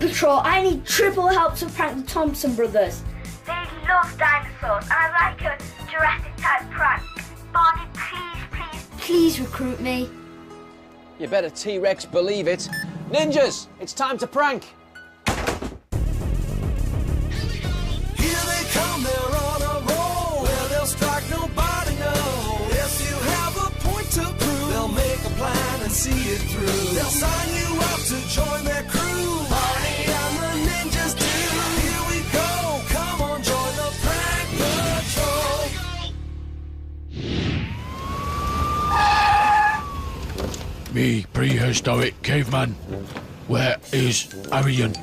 Patrol, I need triple help to prank the Thompson brothers. They love dinosaurs, and I'd like a Jurassic-type prank. Barney, please recruit me. You better T-Rex believe it. Ninjas, it's time to prank. Here they come, they're on a roll. Where they'll strike, nobody knows. If you have a point to prove, they'll make a plan and see it through. They'll sign you up to join their crew. Barney and the ninjas do. Here we go, come on, join the Prank Patrol. Me prehistoric caveman. Where is Arian?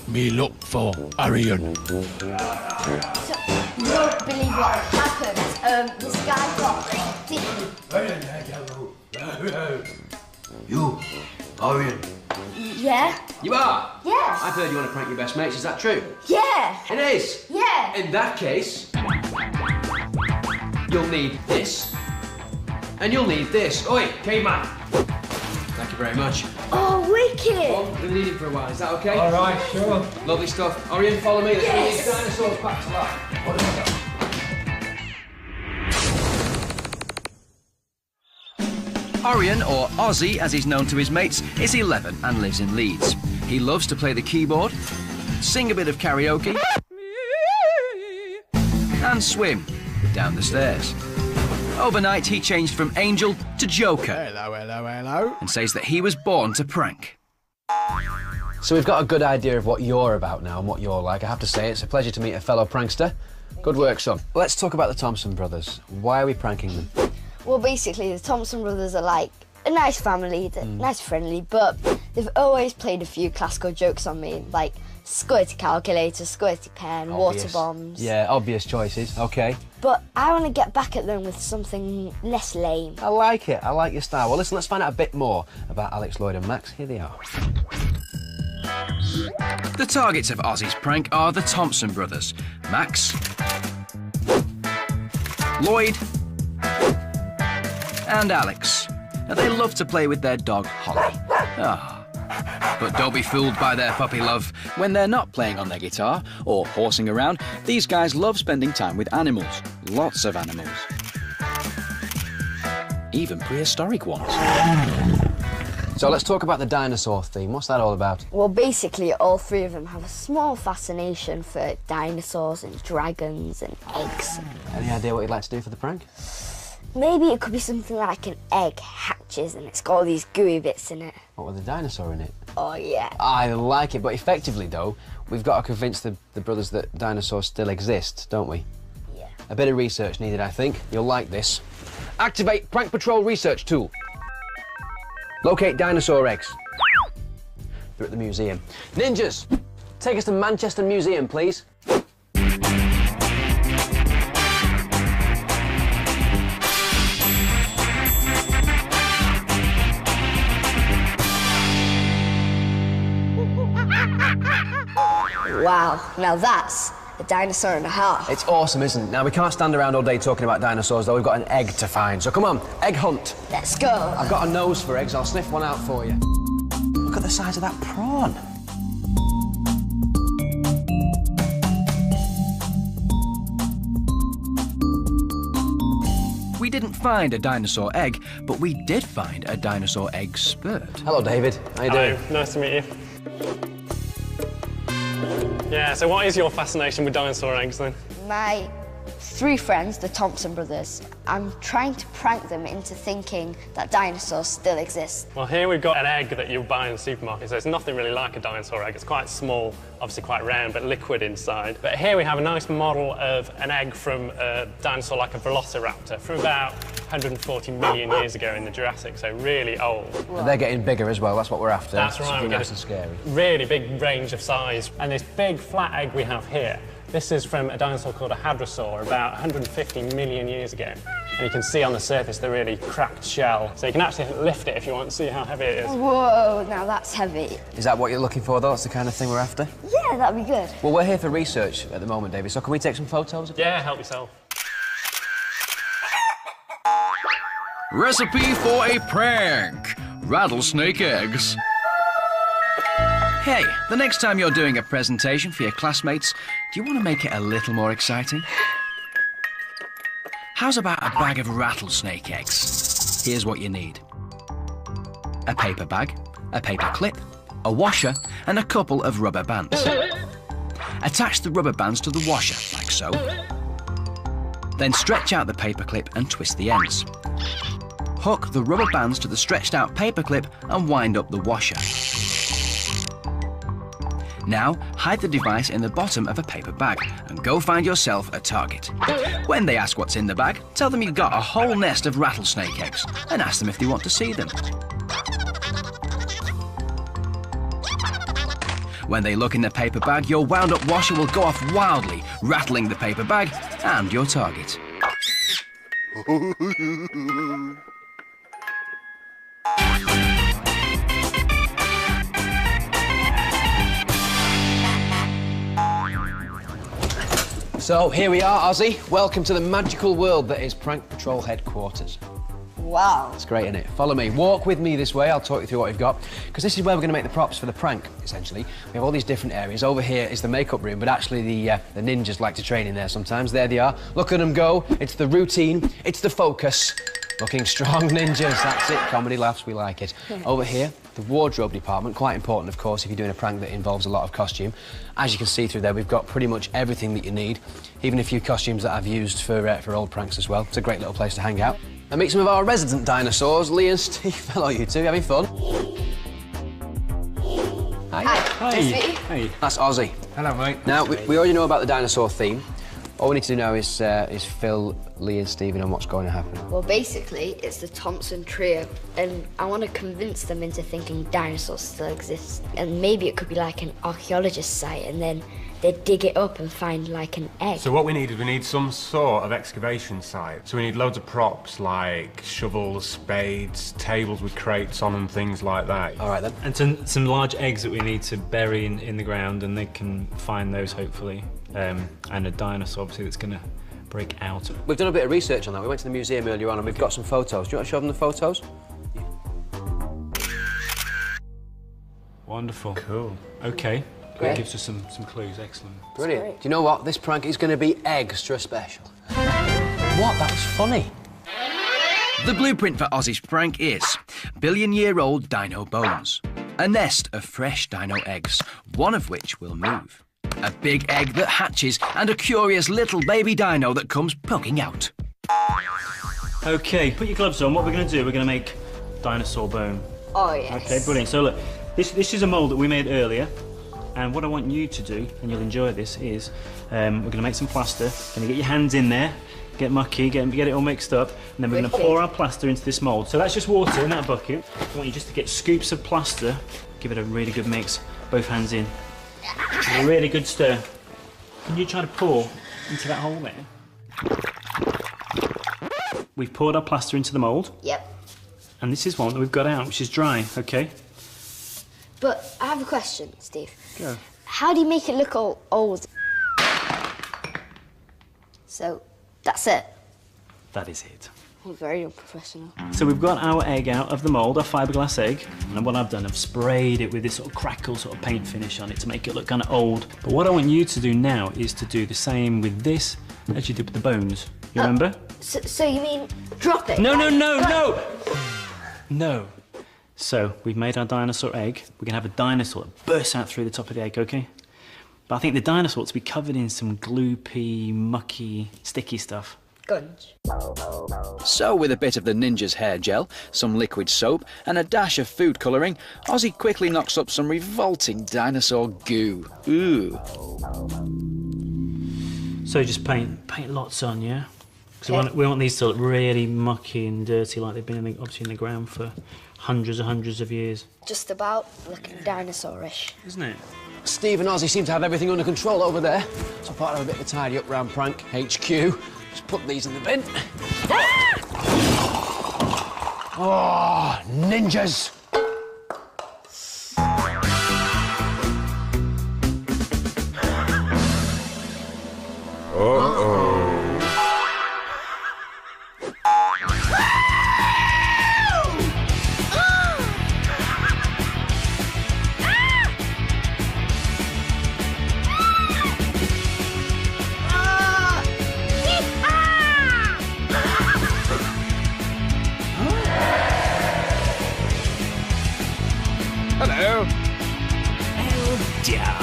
Me look for Arian. So, you won't believe what happened. This guy got You, Arian. Yeah? You are? Yes. I've heard you want to prank your best mates, is that true? Yeah. It is? Yeah. In that case, you'll need this. And you'll need this. Oi, caveman. Thank you very much. Oh, wicked. Well, we're going to need it for a while, is that okay? All right, sure. Lovely stuff. Arian, follow me. Let's bring Yes. these dinosaurs back to life. Arian, or Ozzy as he's known to his mates, is 11 and lives in Leeds. He loves to play the keyboard, sing a bit of karaoke, and swim down the stairs. Overnight, he changed from Angel to Joker. Hello, hello, hello. And says that he was born to prank. So we've got a good idea of what you're about now and what you're like. I have to say, it's a pleasure to meet a fellow prankster. Good work, son. Let's talk about the Thompson brothers. Why are we pranking them? Well, basically, the Thompson brothers are like a nice family, they're nice, friendly, but they've always played a few classical jokes on me, like squirty calculator, squirty pen, Obvious. water bombs. Yeah, obvious choices, okay. But I want to get back at them with something less lame. I like it, I like your style. Well, listen, let's find out a bit more about Alex, Lloyd and Max. Here they are. The targets of Ozzy's prank are the Thompson brothers, Max, Lloyd, and Alex. Now, they love to play with their dog, Holly. But don't be fooled by their puppy love. When they're not playing on their guitar or horsing around, these guys love spending time with animals. Lots of animals. Even prehistoric ones. So let's talk about the dinosaur theme. What's that all about? Well, basically, all three of them have a small fascination for dinosaurs and dragons and eggs. Any idea what you'd like to do for the prank? Maybe it could be something like an egg hatches and it's got all these gooey bits in it. What, with a dinosaur in it? Oh, yeah. I like it, but effectively, though, we've got to convince the brothers that dinosaurs still exist, don't we? Yeah. A bit of research needed, I think. You'll like this. Activate Prank Patrol research tool. Locate dinosaur eggs. They're at the museum. Ninjas, take us to Manchester Museum, please. Wow, now that's a dinosaur and a half. It's awesome, isn't it? Now, we can't stand around all day talking about dinosaurs, though. We've got an egg to find. So come on, egg hunt. Let's go. I've got a nose for eggs. I'll sniff one out for you. Look at the size of that prawn. We didn't find a dinosaur egg, but we did find a dinosaur egg spurt. Hello, David. How you doing? Hello, nice to meet you. Yeah, so what is your fascination with dinosaur eggs then? My three friends, the Thompson brothers, I'm trying to prank them into thinking that dinosaurs still exist. Well, here we've got an egg that you'll buy in the supermarket, so it's nothing really like a dinosaur egg. It's quite small, obviously quite round, but liquid inside. But here we have a nice model of an egg from a dinosaur like a velociraptor from about 140 million years ago in the Jurassic, so really old. And they're getting bigger as well. That's what we're after. That's right. Something We nice get and scary. really big range of size. And this big flat egg we have here, this is from a dinosaur called a hadrosaur about 150 million years ago. And you can see on the surface the really cracked shell. So you can actually lift it if you want to see how heavy it is. Whoa, now that's heavy. Is that what you're looking for, though? That's the kind of thing we're after? Yeah, that'd be good. Well, we're here for research at the moment, David, so can we take some photos? Yeah, help yourself. Recipe for a prank: rattlesnake eggs. Hey, the next time you're doing a presentation for your classmates, do you want to make it a little more exciting? How's about a bag of rattlesnake eggs? Here's what you need. A paper bag, a paper clip, a washer, and a couple of rubber bands. Attach the rubber bands to the washer, like so. Then stretch out the paper clip and twist the ends. Hook the rubber bands to the stretched out paper clip and wind up the washer. Now, hide the device in the bottom of a paper bag and go find yourself a target. When they ask what's in the bag, tell them you've got a whole nest of rattlesnake eggs and ask them if they want to see them. When they look in the paper bag, your wound-up washer will go off wildly, rattling the paper bag and your target. So here we are, Ozzy. Welcome to the magical world that is Prank Patrol headquarters. Wow. It's great, isn't it? Follow me. Walk with me this way. I'll talk you through what we've got. Because this is where we're going to make the props for the prank, essentially. We have all these different areas. Over here is the makeup room, but actually the ninjas like to train in there sometimes. There they are. Look at them go. It's the routine. It's the focus. Looking strong ninjas. That's it. Comedy laughs. We like it. Over here, the wardrobe department. Quite important, of course, if you're doing a prank that involves a lot of costume. As you can see through there, we've got pretty much everything that you need. Even a few costumes that I've used for old pranks as well. It's a great little place to hang out. And meet some of our resident dinosaurs, Lee and Steve. Hello, you two. Having fun? Hi. Hi. Nice to meet you. Hey. That's Ozzy. Hello, mate. Now, we already know about the dinosaur theme. All we need to do now is fill Lee and Stephen on what's going to happen. Well, basically, it's the Thompson trio, and I want to convince them into thinking dinosaurs still exist. And maybe it could be like an archaeologist site, and then they'd dig it up and find like an egg. So what we need some sort of excavation site. So we need loads of props like shovels, spades, tables with crates on and things like that. All right, then. And some large eggs that we need to bury in the ground, and they can find those, hopefully. And a dinosaur, obviously, that's going to break out. We've done a bit of research on that. We went to the museum earlier on and we've got some photos. Do you want to show them the photos? Wonderful. Cool. OK. That gives us some clues. Excellent. Brilliant. Do you know what? This prank is going to be extra special. What? That was funny. The blueprint for Ozzy's prank is billion-year-old dino bones, a nest of fresh dino eggs, one of which will move, a big egg that hatches, and a curious little baby dino that comes poking out. OK, put your gloves on. What we're going to do, we're going to make dinosaur bone. Oh, yes. OK, brilliant. So, look, this is a mould that we made earlier. And what I want you to do, and you'll enjoy this, is we're going to make some plaster. Going to get your hands in there, get mucky, get it all mixed up, and then we're going to pour our plaster into this mould. So that's just water in that bucket. I want you just to get scoops of plaster, give it a really good mix, both hands in. A really good stir. Can you try to pour into that hole there? We've poured our plaster into the mould. Yep. And this is one that we've got out, which is dry, OK? But I have a question, Steve. Go. How do you make it look all old? So, that's it. That is it. I'm very unprofessional. So we've got our egg out of the mould, our fiberglass egg, and what I've done, I've sprayed it with this sort of crackle sort of paint finish on it to make it look kind of old. But what I want you to do now is to do the same with this as you did with the bones. You remember? So you mean drop it? No. No. So we've made our dinosaur egg. We're going to have a dinosaur that bursts out through the top of the egg, OK? But I think the dinosaur ought to be covered in some gloopy, mucky, sticky stuff. Gunge. So, with a bit of the ninja's hair gel, some liquid soap, and a dash of food colouring, Ozzy quickly knocks up some revolting dinosaur goo. Ooh. So just paint lots on, yeah? Because we want these to look really mucky and dirty, like they've been obviously in the ground for hundreds of years. Just about looking dinosaurish. Isn't it? Steve and Ozzy seem to have everything under control over there. So I thought I'd have a bit of a tidy up round Prank HQ. Just put these in the bin. Oh, ninjas! Hello. Oh, dear.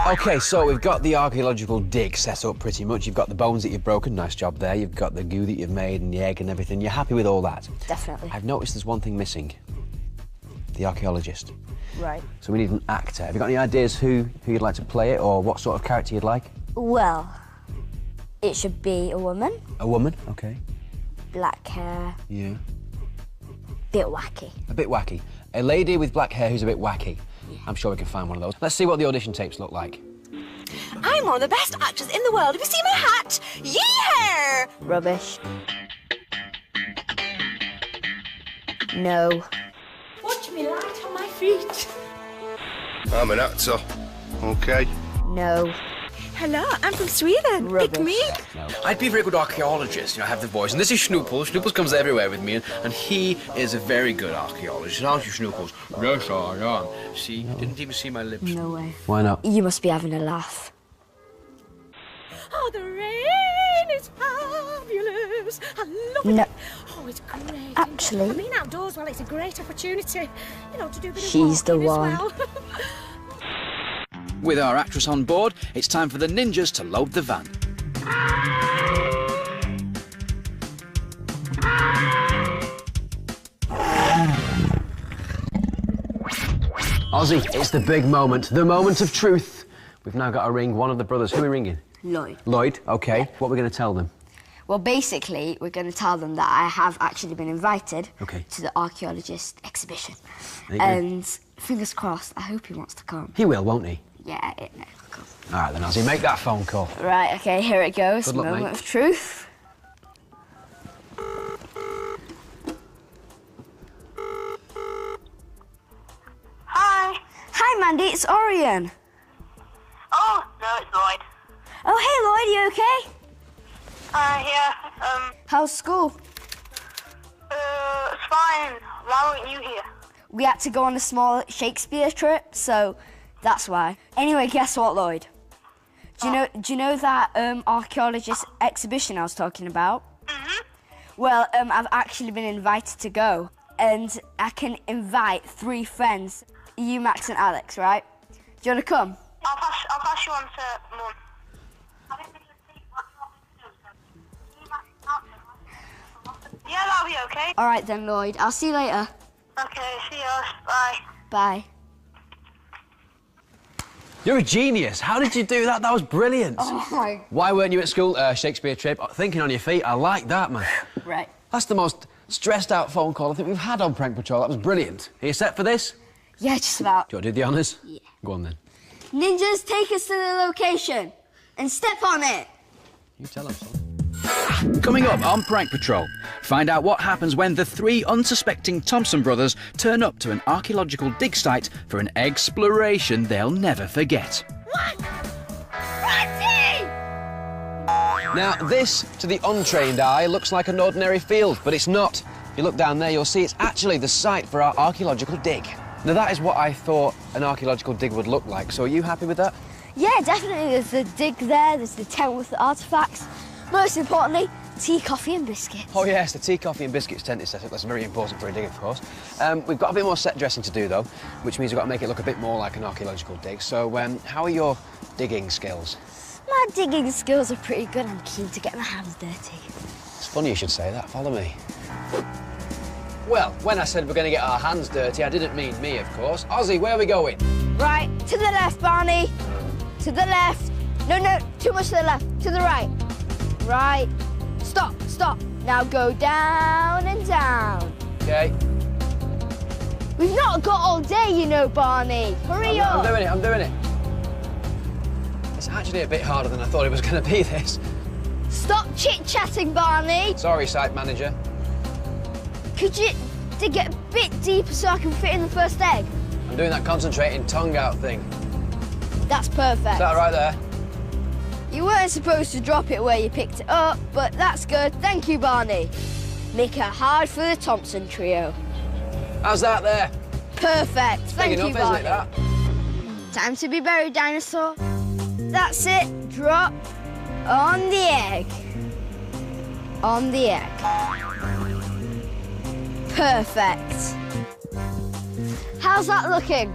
OK, so we've got the archaeological dig set up pretty much. You've got the bones that you've broken, nice job there. You've got the goo that you've made and the egg and everything. You're happy with all that? Definitely. I've noticed there's one thing missing. The archaeologist. Right. So we need an actor. Have you got any ideas who you'd like to play it or what sort of character you'd like? Well, it should be a woman. A woman? OK. Black hair. Yeah. Bit wacky. A bit wacky. A lady with black hair who's a bit wacky. I'm sure we can find one of those. Let's see what the audition tapes look like. I'm one of the best actors in the world. Have you seen my hat? Yee-hair! Rubbish. No. Watch me light on my feet. I'm an actor. OK. No. Hello, I'm from Sweden. Rubbish. Pick me. No. I'd be a very good archaeologist, you know, I have the voice. And this is Snooples. Snooples comes everywhere with me, and he is a very good archaeologist. Aren't you, Snooples? Yes, I am. See, didn't even see my lips. No way. Why not? You must be having a laugh. Oh, the rain is fabulous. I love it. No. Oh, it's great. Actually- I mean, outdoors, well, it's a great opportunity, you know, to do a bit of She's the walking as one. well. With our actress on board, it's time for the ninjas to load the van. Ozzy, it's the big moment, the moment of truth. We've now got to ring one of the brothers. Who are we ringing? Lloyd. Lloyd, OK. What are we going to tell them? Well, basically, we're going to tell them that I have actually been invited OK. to the archaeologist exhibition. There you go. And fingers crossed, I hope he wants to come. He will, won't he? Yeah, he'll come. All right, then, Ozzy, make that phone call. Right, OK, here it goes. Good luck, Moment mate. of truth. Hi. Hi, Mandy, it's Arian. Oh, no, it's Lloyd. Oh, hey, Lloyd, you OK? Yeah, How's school? it's fine. Why weren't you here? We had to go on a small Shakespeare trip, so that's why. Anyway, guess what, Lloyd? Do you know that archaeologist exhibition I was talking about? Mm-hmm. Well, I've actually been invited to go, and I can invite 3 friends, you, Max, and Alex, right? Do you want to come? I'll pass you on to Mum. Yeah, that'll be okay. All right then, Lloyd. I'll see you later. Okay, see you. Bye. Bye. You're a genius. How did you do that? That was brilliant. Oh my. Why weren't you at school, Shakespeare trip? Thinking on your feet. I like that, man. Right. That's the most stressed out phone call I think we've had on Prank Patrol. That was brilliant. Are you set for this? Yeah, just about. Do you want to do the honours? Yeah. Go on then. Ninjas, take us to the location and step on it. You tell them, son. Coming up on Prank Patrol, find out what happens when the 3 unsuspecting Thompson brothers turn up to an archaeological dig site for an exploration they'll never forget. Now, this, to the untrained eye, looks like an ordinary field, but it's not. If you look down there, you'll see it's actually the site for our archaeological dig. Now, that is what I thought an archaeological dig would look like, so are you happy with that? Yeah, definitely. There's the dig there, there's the tent with the artefacts. Most importantly, tea, coffee and biscuits. Oh yes, the tea, coffee and biscuits tent is set up. That's very important for a dig, of course. We've got a bit more set dressing to do, though, which means we've got to make it look a bit more like an archaeological dig. So, how are your digging skills? My digging skills are pretty good. I'm keen to get my hands dirty. It's funny you should say that. Follow me. Well, when I said we're going to get our hands dirty, I didn't mean me, of course. Ozzy, where are we going? Right, to the left, Barney. To the left. No, too much to the left. To the right. Right. Stop. Now go down and down. Okay. We've not got all day, you know, Barney. Hurry up. I'm doing it. It's actually a bit harder than I thought it was going to be, this. Stop chit-chatting, Barney. Sorry, site manager. Could you dig it a bit deeper so I can fit in the first egg? I'm doing that concentrating tongue out thing. That's perfect. Is that right there? You weren't supposed to drop it where you picked it up, but that's good. Thank you, Barney. Make it hard for the Thompson trio. How's that there? Perfect. Thank Big you, enough, isn't Barney. it, that? Time to be buried, Dinosaur. That's it. Drop on the egg. on the egg. Perfect. How's that looking?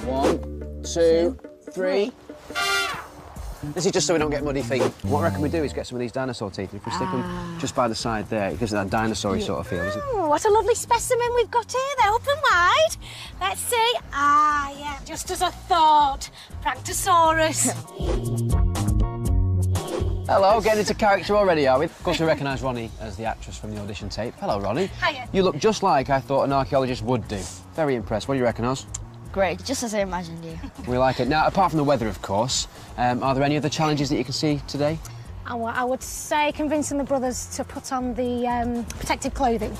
1, 2, 3. This is just so we don't get muddy feet. What I reckon we do is get some of these dinosaur teeth. If we stick them just by the side there, it gives it that dinosaur-y sort of feel, doesn't it? What a lovely specimen we've got here. They're open wide. Let's see. Ah, yeah, just as I thought. Pranktosaurus. Hello, getting into character already, are we? Of course, we recognise Ronnie as the actress from the audition tape. Hello, Ronnie. Hiya. You look just like I thought an archaeologist would do. Very impressed. What do you reckon, Oz? Great, just as I imagined you. We like it. Now, apart from the weather, of course, are there any other challenges that you can see today? I would say convincing the brothers to put on the protective clothing.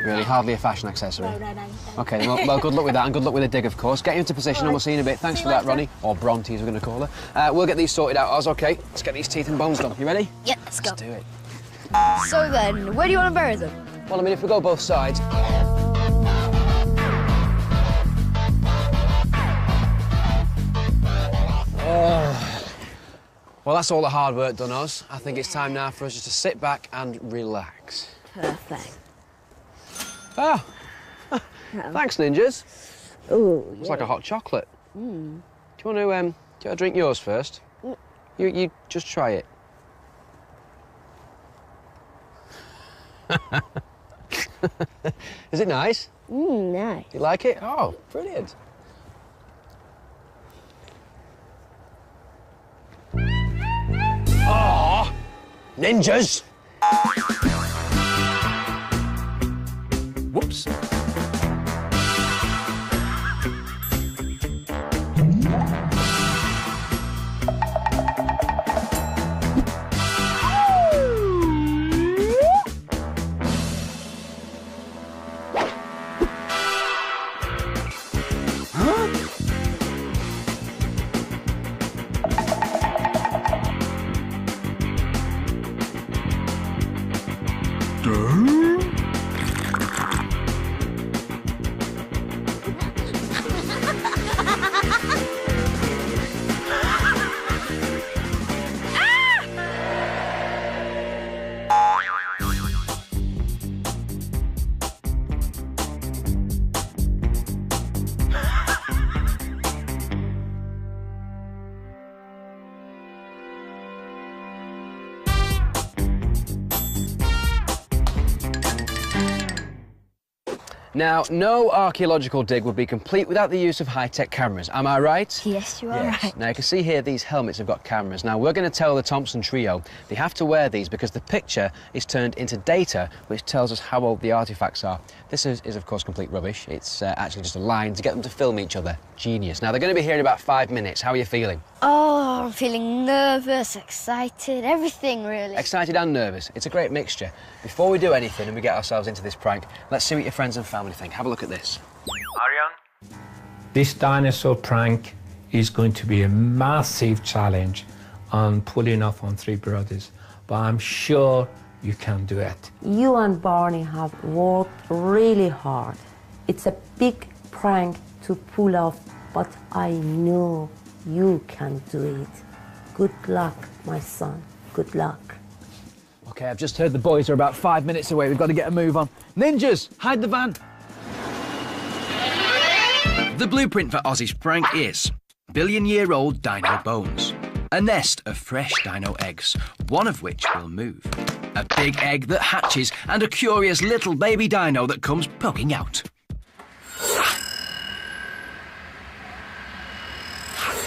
Really, hardly a fashion accessory. No. OK, well, good luck with that, and good luck with the dig, of course. Get you into position, and we'll see you in a bit. Thanks for that, Ronnie. Or Bronte, as we're going to call her. We'll get these sorted out, Oz, OK? Let's get these teeth and bones done. You ready? Yeah, let's go. Let's do it. So then, where do you want to bury them? Well, I mean, if we go both sides... Oh. Well, that's all the hard work done, Oz. I think it's time now for us just to sit back and relax. Perfect. Ah! Thanks, ninjas. Oh, It's like a hot chocolate. Mm. Do you want to drink yours first? Mm. You just try it. Is it nice? Nice. You like it? Oh, brilliant. Oh, ninjas! Whoops. Now, no archaeological dig would be complete without the use of high-tech cameras, am I right? Yes, you are right. Now, you can see here these helmets have got cameras. Now, we're going to tell the Thompson trio they have to wear these because the picture is turned into data which tells us how old the artefacts are. This is of course, complete rubbish. It's actually just a line to get them to film each other. Genius. Now, they're going to be here in about 5 minutes. How are you feeling? Oh, I'm feeling nervous, excited, everything, really. Excited and nervous. It's a great mixture. Before we do anything and we get ourselves into this prank, let's see what your friends and family think. Have a look at this. Arian? This dinosaur prank is going to be a massive challenge on pulling off on three brothers, but I'm sure you can do it. You and Barney have worked really hard. It's a big prank to pull off, but I know you can do it. Good luck, my son. Good luck. OK, I've just heard the boys are about 5 minutes away. We've got to get a move on. Ninjas, hide the van. The blueprint for Ozzy's prank is billion-year-old dino bones, a nest of fresh dino eggs, one of which will move, a big egg that hatches, and a curious little baby dino that comes poking out.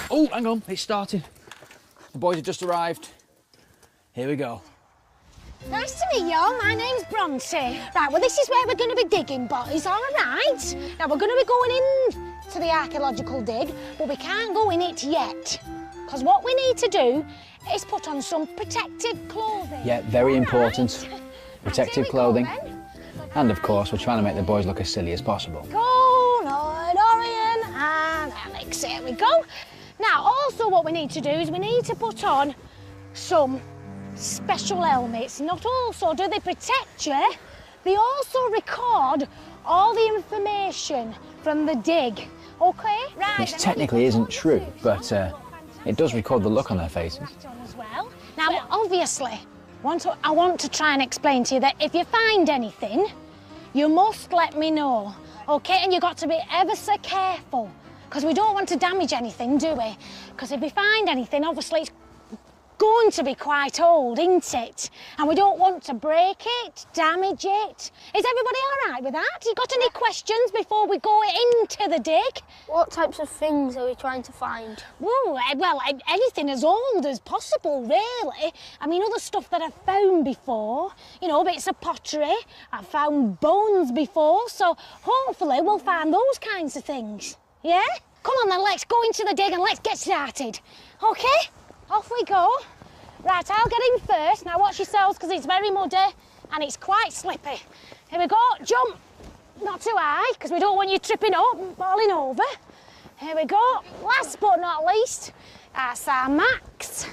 Oh, hang on, it's starting. The boys have just arrived. Here we go. Nice to meet you all. My name's Bronte. Right, well, this is where we're going to be digging, boys, all right? Now, we're going to be going in to the archaeological dig, but we can't go in it yet. Because what we need to do is put on some protective clothing. Yeah, very important. Protective clothing. And, of course, we're trying to make the boys look as silly as possible. Go, Lloyd, Arian, and Alex. Here we go. Now, also what we need to do is we need to put on some special helmets. Not also do they protect you, they also record all the information from the dig, OK? Right. Which technically isn't true, but it does record the look on their faces. As well. Now, obviously, I want to try and explain to you that if you find anything, you must let me know, OK? And you've got to be ever so careful, because we don't want to damage anything, do we? Because if we find anything, obviously it's going to be quite old, isn't it? And we don't want to break it, damage it. Is everybody all right with that? You got any questions before we go into the dig? What types of things are we trying to find? Well, anything as old as possible, really. I mean, other stuff that I've found before, you know, bits of pottery. I've found bones before, so hopefully we'll find those kinds of things. Yeah? Come on then, let's go into the dig and let's get started. OK? Off we go. Right, I'll get in first. Now watch yourselves, because it's very muddy and it's quite slippy. Here we go, jump. Not too high, because we don't want you tripping up and falling over. Here we go. Last but not least, that's our Max.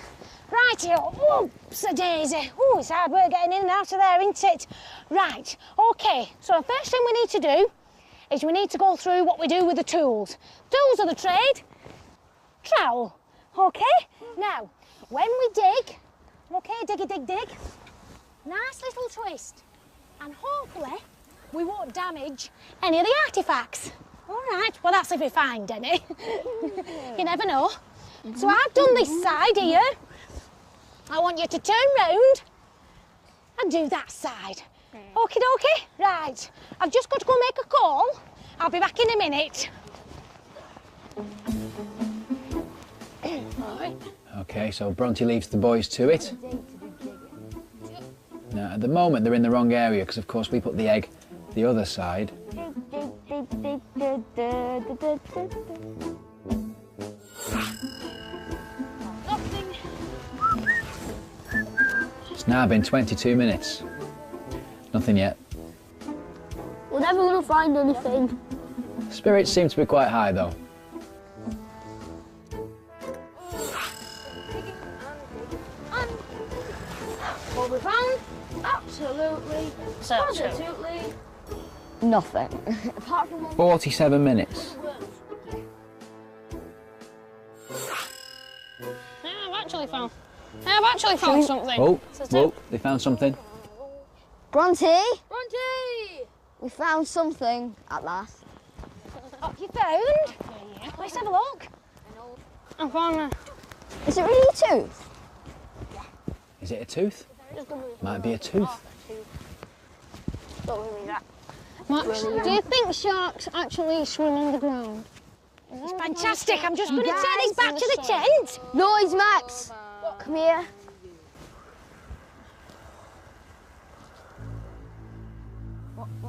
Rightio. Oops-a-daisy. Oh, it's hard work getting in and out of there, isn't it? Right, OK, so the first thing we need to do is we need to go through what we do with the tools. Tools of the trade, trowel. OK? Now, when we dig, OK, diggy dig dig, nice little twist, and hopefully we won't damage any of the artefacts. All right, well, that's if we find any. You never know. So I've done this side here. I want you to turn round and do that side. Okie dokie? Right, I've just got to go make a call. I'll be back in a minute. OK, so Bronte leaves the boys to it. Now, at the moment, they're in the wrong area, because, of course, we put the egg the other side. It's now been 22 minutes. Nothing yet. We're never going to find anything. Spirits seem to be quite high, though. What we found? Absolutely. Absolutely. Nothing. Apart from 47 minutes. I've actually found something. Oh, whoa, they found something. Bronte, Bronte! we found something at last. What you found? Yeah. Let's have a look. I found a... Is it really a tooth? Is it a tooth? Might be a tooth. Don't worry that. Max, do you think sharks actually swim underground? It's fantastic. I'm just going to turn this back to the tent. Noise, Max. Come here.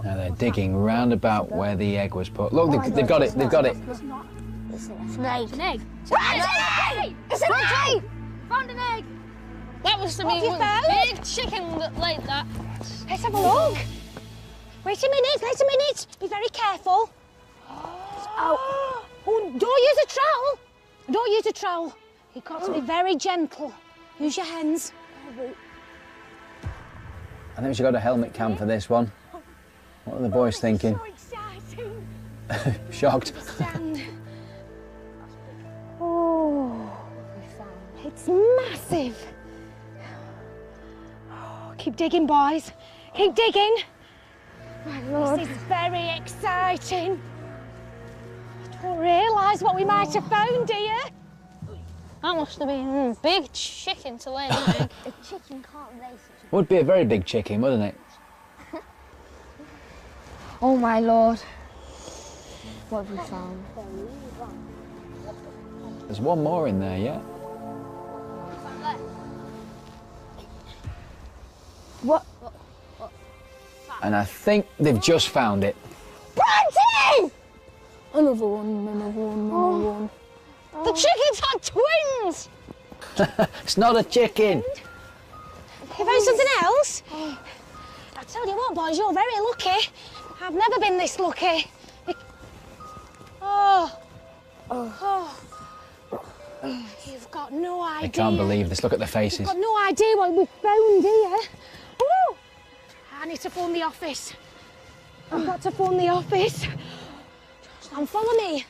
Now they're digging round about where the egg was put. Look, they've got it, they've got it. It's an egg. It's an egg. It's an egg! It's an egg! Found an egg. That was the big chicken that laid that. Let's have a look. Wait a minute. Be very careful. Oh, don't use a trowel. Don't use a trowel. You've got to be very gentle. Use your hands. I think we should go to helmet cam for this one. What are the boys thinking? So exciting. Shocked. Oh, it's massive. Oh, keep digging, boys. Keep digging. My Lord. This is very exciting. I don't realise what we might have found here. That must have been a big chicken to lay an egg. A chicken can't lay such Would be a very big chicken, wouldn't it? Oh my Lord. What have we found? There's one more in there, yeah? What? And I think they've just found it. Bronte! Another one. The chickens are twins! It's not a chicken. You found something else? I tell you what, boys, you're very lucky. I've never been this lucky. You've got no idea. I can't believe this. Look at the faces. You've got no idea what we found here. Ooh. I need to phone the office. I've got to phone the office. And follow me.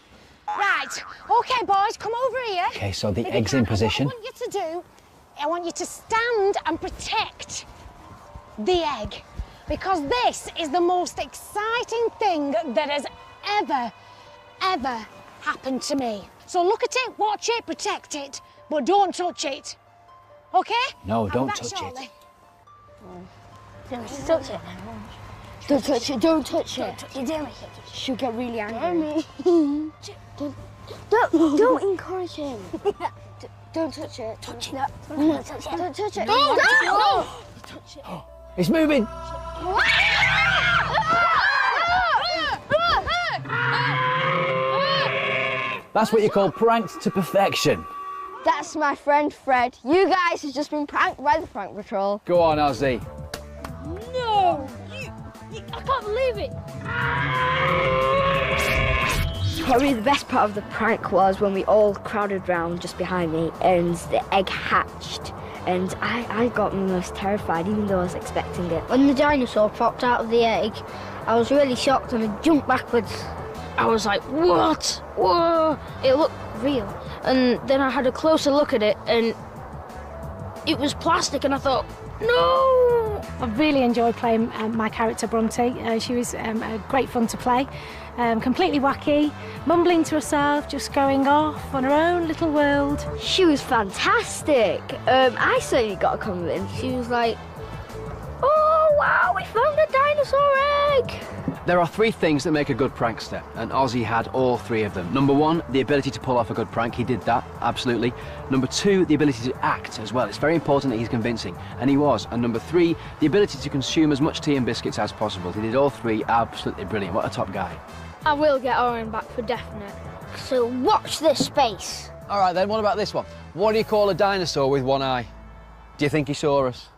Right. OK, boys, come over here. OK, so the egg's in position. What I want you to do, I want you to stand and protect the egg, because this is the most exciting thing that has ever happened to me. So look at it, watch it, protect it, but don't touch it. Okay? No, I'll be don't back touch shortly. it. Don't touch it. Don't touch it, don't touch it. You dare me. She'll get really angry. Don't encourage him. Don't touch it. Touch it. No. Don't touch it. Don't touch it. No, No. touch it. It's moving. That's what you call pranked to perfection. That's my friend Fred. You guys have just been pranked by the Prank Patrol. Go on, Ozzy. No! I can't believe it. Probably the best part of the prank was when we all crowded round just behind me and the egg hatched. And I got most terrified, even though I was expecting it. When the dinosaur popped out of the egg, I was really shocked and I jumped backwards. I was like, what? Whoa! It looked real. And then I had a closer look at it and it was plastic and I thought, no! I really enjoyed playing my character Bronte. She was great fun to play. Completely wacky, mumbling to herself, just going off on her own little world. She was fantastic. I certainly got convinced. She was like, oh wow, we found a dinosaur egg! There are 3 things that make a good prankster, and Ozzy had all 3 of them. Number 1, the ability to pull off a good prank. He did that, absolutely. Number 2, the ability to act as well. It's very important that he's convincing, and he was. And number 3, the ability to consume as much tea and biscuits as possible. He did all 3 absolutely brilliant. What a top guy. I will get Arian back for definite. So watch this space. All right then, what about this one? What do you call a dinosaur with one eye? Do you think he saw us?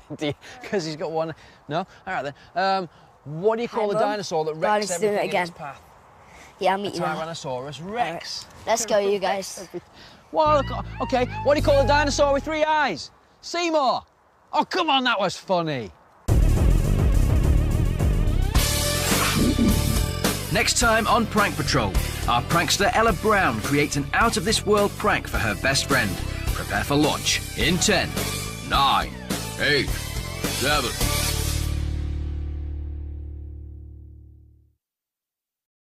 Because he's got one. No? All right then. What do you call a dinosaur that wrecks everything in its path? Yeah, I'll meet you there. Tyrannosaurus Rex. Right. Let's go, you guys. Well, okay, what do you call a dinosaur with 3 eyes? Seymour. Oh, come on, that was funny. Next time on Prank Patrol, our prankster Ella Brown creates an out-of-this-world prank for her best friend. Prepare for launch in 10, 9, 8, 7...